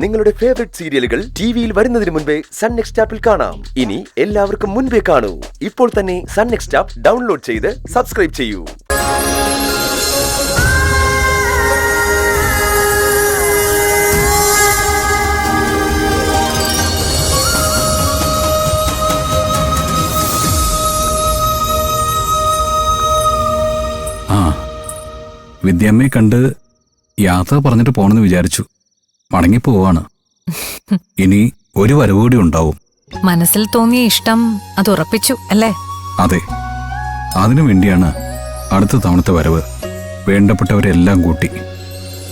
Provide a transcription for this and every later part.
നിങ്ങളുടെ ഫേവറേറ്റ് സീരിയലുകൾ ടിവിയിൽ വരുന്നതിന് മുൻപേ സൺ നെക്സ്റ്റ് ആപ്പിൽ കാണാം. ഇനി എല്ലാവർക്കും മുൻപേ കാണൂ. ഇപ്പോൾ തന്നെ സൺ നെക്സ്റ്റ് ആപ്പ് ഡൗൺലോഡ് ചെയ്ത് സബ്സ്ക്രൈബ് ചെയ്യൂ. വിദ്യാമ്മയെ കണ്ട് യാത്ര പറഞ്ഞിട്ട് പോണെന്ന് വിചാരിച്ചു. മടങ്ങിപ്പോവാണ്. ഇനി ഒരു വരവ് കൂടി ഉണ്ടാവും. മനസ്സിൽ തോന്നിയ ഇഷ്ടം അത് ഉറപ്പിച്ചു അല്ലേ? അതെ, അതിനു വേണ്ടിയാണ് അടുത്ത തവണത്തെ വരവ്. വേണ്ടപ്പെട്ടവരെല്ലാം കൂട്ടി.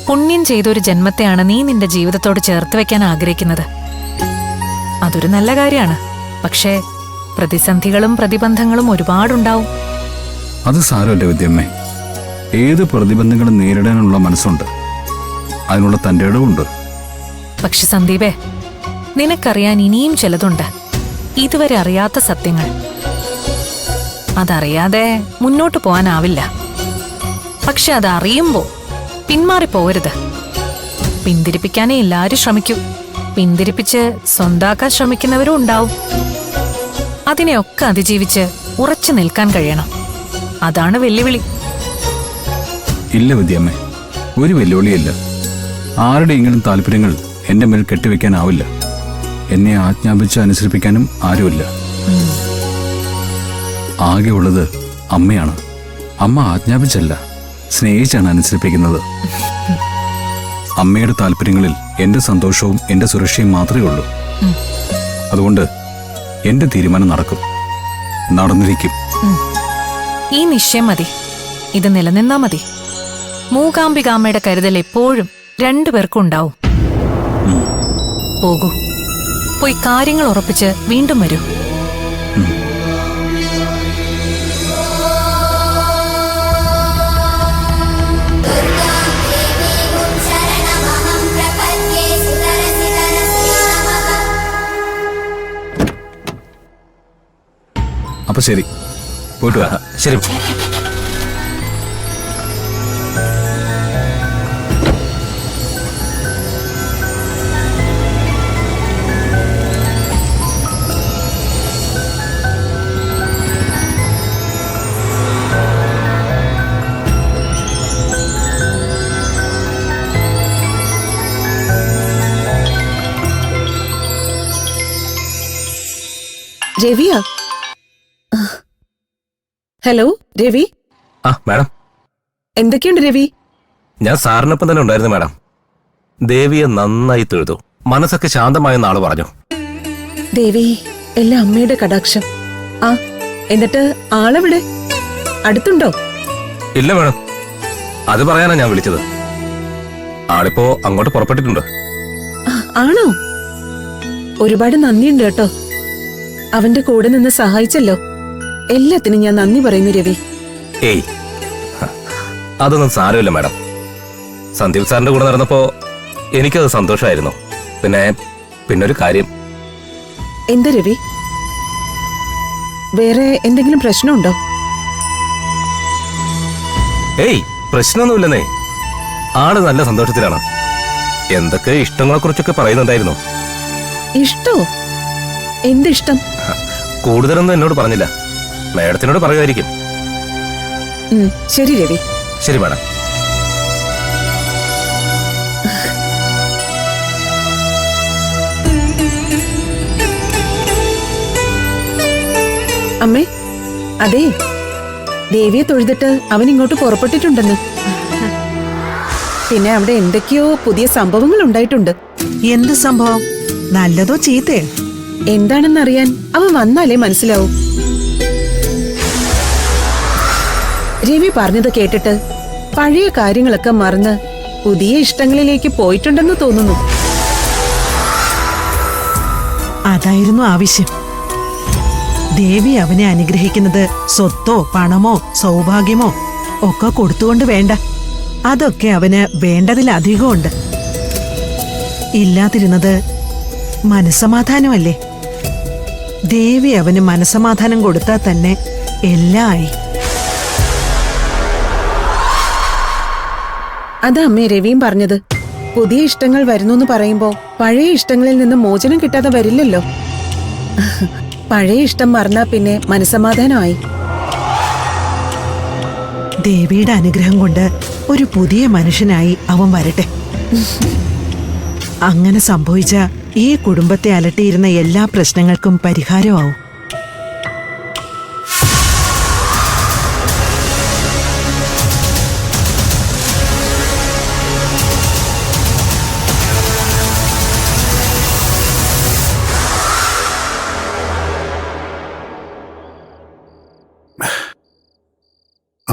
പുണ്യം ചെയ്തൊരു ജന്മത്തെയാണ് നീ നിന്റെ ജീവിതത്തോട് ചേർത്ത് വെക്കാൻ ആഗ്രഹിക്കുന്നത്. അതൊരു നല്ല കാര്യമാണ്. പക്ഷേ പ്രതിസന്ധികളും പ്രതിബന്ധങ്ങളും ഒരുപാടുണ്ടാവും. അത് സാരമല്ല വിദ്യാമ്മേ. ഏത് പ്രതിബന്ധങ്ങളും നേരിടാനുള്ള മനസ്സുണ്ട്, അതിനുള്ള തന്റെ ഇടവുണ്ട്. പക്ഷെ സന്ദീപേ, നിനക്കറിയാൻ ഇനിയും ചിലതുണ്ട്, ഇതുവരെ അറിയാത്ത സത്യങ്ങൾ. അതറിയാതെ മുന്നോട്ട് പോകാനാവില്ല. പക്ഷെ അതറിയുമ്പോ പിന്മാറിപ്പോകരുത്. പിന്തിരിപ്പിക്കാനേ എല്ലാരും ശ്രമിക്കൂ. പിന്തിരിപ്പിച്ച് സ്വന്താക്കാൻ ശ്രമിക്കുന്നവരും ഉണ്ടാവും. അതിനെയൊക്കെ അതിജീവിച്ച് ഉറച്ചു നിൽക്കാൻ കഴിയണം. അതാണ് വെല്ലുവിളി. ഇല്ല വിദ്യാമ്മേ, ഒരു വെല്ലുവിളിയല്ല. ആരുടെയെങ്കിലും താല്പര്യങ്ങൾ എന്റെ മേൽ കെട്ടിവെക്കാനാവില്ല. എന്നെ ആജ്ഞാപിച്ച് അനുസരിപ്പിക്കാനും ആരുമില്ല. ആകെയുള്ളത് അമ്മയാണ്. അമ്മ ആജ്ഞാപിച്ചല്ല, സ്നേഹിച്ചാണ് അനുസരിപ്പിക്കുന്നത്. അമ്മയുടെ താല്പര്യങ്ങളിൽ എന്റെ സന്തോഷവും എന്റെ സുരക്ഷയും മാത്രമേ ഉള്ളൂ. അതുകൊണ്ട് എന്റെ തീരുമാനം നടക്കും, നടന്നിരിക്കും. ഈ നിശ്ചയം മതി. ഇത് നിലനിന്നാ മതി. മൂകാംബികാമ്മയുടെ കരുതൽ എപ്പോഴും രണ്ടുപേർക്കും ഉണ്ടാവും. പോകൂ, പോയി കാര്യങ്ങൾ ഉറപ്പിച്ച് വീണ്ടും വരൂ. അപ്പൊ ശരി, പോയിട്ട് വാ. ശരി. രവിയാ? ഹലോ രവി. മാഡം, എന്തൊക്കെയുണ്ട് രവി? ഞാൻ സാറിനൊപ്പം തന്നെ ഉണ്ടായിരുന്നു മാഡം. ദേവിയെ നന്നായി തൊഴുതു. മനസ്സൊക്കെ ശാന്തമായെന്ന് ആള് പറഞ്ഞു. ദേവി, എല്ലാം അമ്മയുടെ കടാക്ഷം. എന്നിട്ട് ആളെവിടെ? അടുത്തുണ്ടോ? ഇല്ല മാഡം, അത് പറയാനാ ഞാൻ വിളിച്ചത്. ആളിപ്പോ അങ്ങോട്ട് പുറപ്പെട്ടിട്ടുണ്ട്. ആണോ? ഒരുപാട് നന്ദിയുണ്ട് കേട്ടോ. അവന്റെ കൂടെ നിന്ന് സഹായിച്ചല്ലോ. എല്ലാത്തിനും ഞാൻ നന്ദി പറയുന്നു രവി. ഏയ്, അതൊന്നും സാരമില്ല മാഡം. സന്ദീപ് സാറിന്റെ കൂടെ നടന്നപ്പോ എനിക്കത് സന്തോഷമായിരുന്നു. പിന്നൊരു കാര്യം. എന്താ രവി? വേറെ എന്തെങ്കിലും പ്രശ്നമുണ്ടോ? ഏയ്, പ്രശ്നമൊന്നുമില്ലെന്നേ. ആള് നല്ല സന്തോഷത്തിലാണ്. എന്തൊക്കെ ഇഷ്ടങ്ങളെ കുറിച്ചൊക്കെ പറയുന്നുണ്ടായിരുന്നു. ഇഷ്ടോ? എന്തിഷ്ടം? കൂടുതലൊന്നും എന്നോട് പറഞ്ഞില്ല. മാഡത്തിനോട് പറയുമായിരിക്കും. ശരി രവി. ശരി മാഡം. അമ്മേ, അതെ, ദേവിയെ തൊഴുതിട്ട് അവൻ ഇങ്ങോട്ട് പുറപ്പെട്ടിട്ടുണ്ടെന്ന്. പിന്നെ അവിടെ എന്തൊക്കെയോ പുതിയ സംഭവങ്ങൾ ഉണ്ടായിട്ടുണ്ട്. എന്ത് സംഭവം? നല്ലതോ ചീത്തയോ? എന്താണെന്നറിയാൻ അവൻ വന്നാലേ മനസ്സിലാവൂ. രവി പറഞ്ഞത് കേട്ടിട്ട് പഴയ കാര്യങ്ങളൊക്കെ മറന്ന് പുതിയ ഇഷ്ടങ്ങളിലേക്ക് പോയിട്ടുണ്ടെന്ന് തോന്നുന്നു. അതായിരുന്നു ആവശ്യം. ദേവി അവനെ അനുഗ്രഹിക്കുന്നത് സ്വത്തോ പണമോ സൗഭാഗ്യമോ ഒക്കെ കൊടുത്തുകൊണ്ട് വേണ്ട. അതൊക്കെ അവന് വേണ്ടതിലധികമുണ്ട്. ഇല്ലാതിരുന്നത് മനസ്സമാധാനമല്ലേ? ദേവി അവന് മനസ്സമാധാനം കൊടുത്താൽ തന്നെ എല്ലാം ആയി. അതാ അമ്മേ രവിയും പറഞ്ഞത്. പുതിയ ഇഷ്ടങ്ങൾ വരുന്നു എന്ന് പറയുമ്പോ പഴയ ഇഷ്ടങ്ങളിൽ നിന്ന് മോചനം കിട്ടാതെ വരില്ലല്ലോ. പഴയ ഇഷ്ടം മറന്നാ പിന്നെ മനസ്സമാധാനമായി. ദേവിയുടെ അനുഗ്രഹം കൊണ്ട് ഒരു പുതിയ മനുഷ്യനായി അവൻ വരട്ടെ. അങ്ങനെ സംഭവിച്ച ഈ കുടുംബത്തെ അലട്ടിയിരുന്ന എല്ലാ പ്രശ്നങ്ങൾക്കും പരിഹാരമാവും.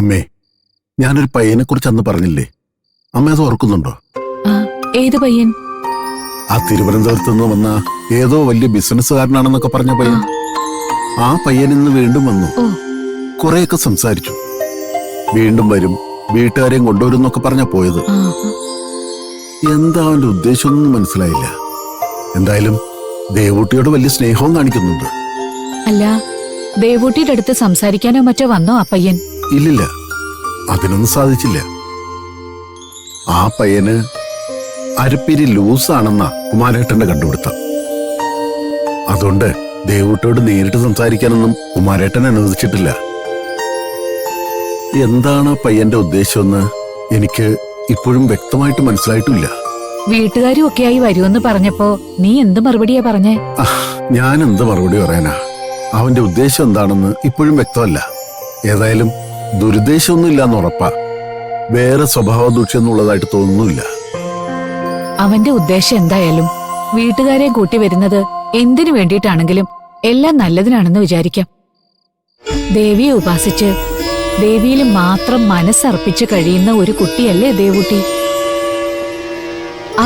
അമ്മേ, ഞാനൊരു പയ്യനെ കുറിച്ച് അന്ന് പറഞ്ഞില്ലേ, അമ്മ അത് ഓർക്കുന്നുണ്ടോ? ഏത് പയ്യൻ? ആ തിരുവനന്തപുരത്ത് നിന്ന് വന്ന ഏതോ വലിയ ബിസിനസ്സുകാരനാണെന്നൊക്കെ പറഞ്ഞ പയ്യൻ. ആ പയ്യൻ ഇന്ന് വീണ്ടും വന്നു. കുറെയൊക്കെ സംസാരിച്ചു. വീണ്ടും വരും, വീട്ടുകാരെയും കൊണ്ടുവരും എന്നൊക്കെ പറഞ്ഞ പോയത്. എന്താ അവന്റെ ഉദ്ദേശമൊന്നും മനസ്സിലായില്ല. എന്തായാലും ദേവൂട്ടിയോട് വലിയ സ്നേഹവും കാണിക്കുന്നുണ്ട്. അല്ല, ദേവൂട്ടിയുടെ അടുത്ത് സംസാരിക്കാനോ മറ്റോ വന്നോ ആ പയ്യൻ? ഇല്ലില്ല, അതിനൊന്നും സാധിച്ചില്ല. ആ പയ്യന് അരപ്പിരി ലൂസാണെന്നാ കുമാരേട്ടന്റെ കണ്ടുപിടുത്തം. അതുകൊണ്ട് ദേവൂട്ടിയോട് നേരിട്ട് സംസാരിക്കാനൊന്നും കുമാരേട്ടൻ അനുവദിച്ചിട്ടില്ല. എന്താണ് പയ്യന്റെ ഉദ്ദേശമെന്ന് എനിക്ക് ഇപ്പോഴും വ്യക്തമായിട്ട് മനസ്സിലായിട്ടില്ല. വീട്ടുകാരും ഒക്കെയായി വരുമെന്ന് പറഞ്ഞപ്പോ നീ എന്ത് മറുപടിയാ പറഞ്ഞേ? ഞാൻ എന്ത് മറുപടി പറയാനാ? അവന്റെ ഉദ്ദേശം എന്താണെന്ന് ഇപ്പോഴും വ്യക്തമല്ല. ഏതായാലും ദുരുദ്ദേശമൊന്നും ഇല്ലാന്ന് ഉറപ്പാ. വേറെ സ്വഭാവ ദൂഷ്യൊന്നുള്ളതായിട്ട് തോന്നുന്നില്ല. അവന്റെ ഉദ്ദേശം എന്തായാലും വീട്ടുകാരെ കൂട്ടി വരുന്നത് എന്തിനു വേണ്ടിയിട്ടാണെങ്കിലും എല്ലാം നല്ലതിനാണെന്ന് വിചാരിക്കാം. ദേവിയെ ഉപാസിച്ച് ദേവിയിൽ മാത്രം മനസ്സർപ്പിച്ച് കഴിയുന്ന ഒരു കുട്ടിയല്ലേ ദേവൂട്ടി.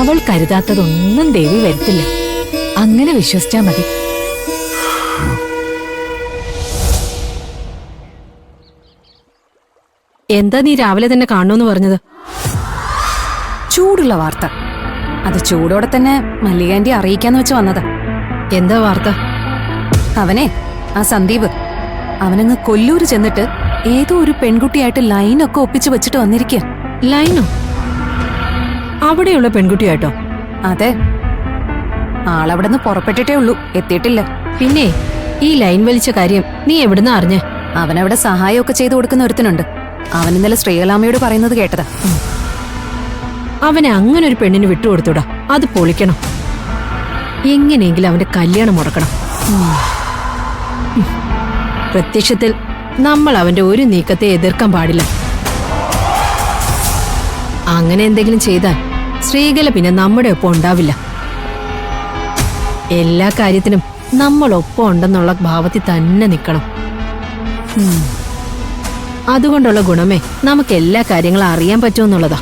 അവൾ കരുതാത്തതൊന്നും ദേവി വരുത്തില്ല. അങ്ങനെ വിശ്വസിച്ചാ മതി. എന്താ നീ രാവിലെ തന്നെ കാണുമെന്ന് പറഞ്ഞത്? ചൂടുള്ള വാർത്ത. അത് ചൂടോടെ തന്നെ മല്ലികാന്റി അറിയിക്കാന്ന് വെച്ച് വന്നതാ. എന്താ വാർത്ത? അവനെ, ആ സന്ദീപ്, അവനങ്ങ് കൊല്ലൂര് ചെന്നിട്ട് ഏതോ ഒരു പെൺകുട്ടിയായിട്ട് ലൈനൊക്കെ ഒപ്പിച്ചു വെച്ചിട്ട് വന്നിരിക്കുക. ലൈനോ? അവിടെയുള്ള പെൺകുട്ടിയായിട്ടോ? അതെ. ആളവിടെ നിന്ന് പുറപ്പെട്ടിട്ടേ ഉള്ളൂ, എത്തിയിട്ടില്ല. പിന്നെ ഈ ലൈൻ വലിച്ച കാര്യം നീ എവിടുന്ന് അറിഞ്ഞേ? അവനവിടെ സഹായമൊക്കെ ചെയ്തു കൊടുക്കുന്ന ഒരുത്തനുണ്ട്. അവൻ ഇന്നലെ ശ്രീകലാമ്മയോട് പറയുന്നത് കേട്ടതാ. അവനെ അങ്ങനെ ഒരു പെണ്ണിന് വിട്ടുകൊടുത്തൂടാ. അത് പൊളിക്കണം. എങ്ങനെയെങ്കിലും അവന്റെ കല്യാണം മുടക്കണം. പ്രത്യക്ഷത്തിൽ നമ്മൾ അവന്റെ ഒരു നീക്കത്തെ എതിർക്കാൻ പാടില്ല. അങ്ങനെ എന്തെങ്കിലും ചെയ്താൽ ശ്രീകല പിന്നെ നമ്മുടെ ഒപ്പം ഉണ്ടാവില്ല. എല്ലാ കാര്യത്തിനും നമ്മളൊപ്പം ഉണ്ടെന്നുള്ള ഭാവത്തിൽ തന്നെ നിൽക്കണം. അതുകൊണ്ടുള്ള ഗുണമേ നമുക്ക് എല്ലാ കാര്യങ്ങളും അറിയാൻ പറ്റുമെന്നുള്ളതാ.